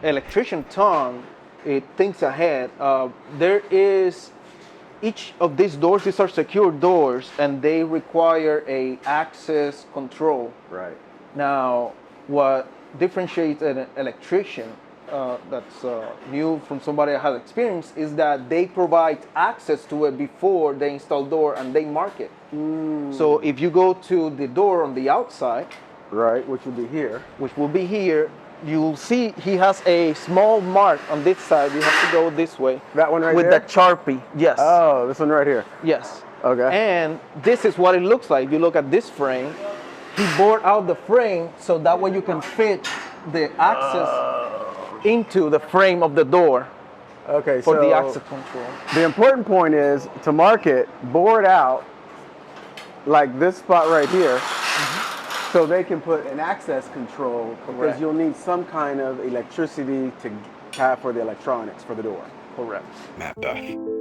electrician tongue, it thinks ahead. Each of these doors, these are secure doors, and they require a access control. Right. Now, what differentiates an electrician that's new from somebody that has experience is that they provide access to it before they install door and they mark it. So if you go to the door on the outside, Right, which would be here. which will be here, you'll see he has a small mark on this side. You have to go this way. That one right with there? the Sharpie. Yes. Oh, this one right here. Yes. Okay. And this is what it looks like. If you look at this frame, he bored out the frame so that way you can fit the access into the frame of the door Okay, for so the access control. the important point is to mark it, bore it out, like this spot right here, so they can put an access control because Correct. you'll need some kind of electricity to have for the electronics for the door. Correct. MattBeth.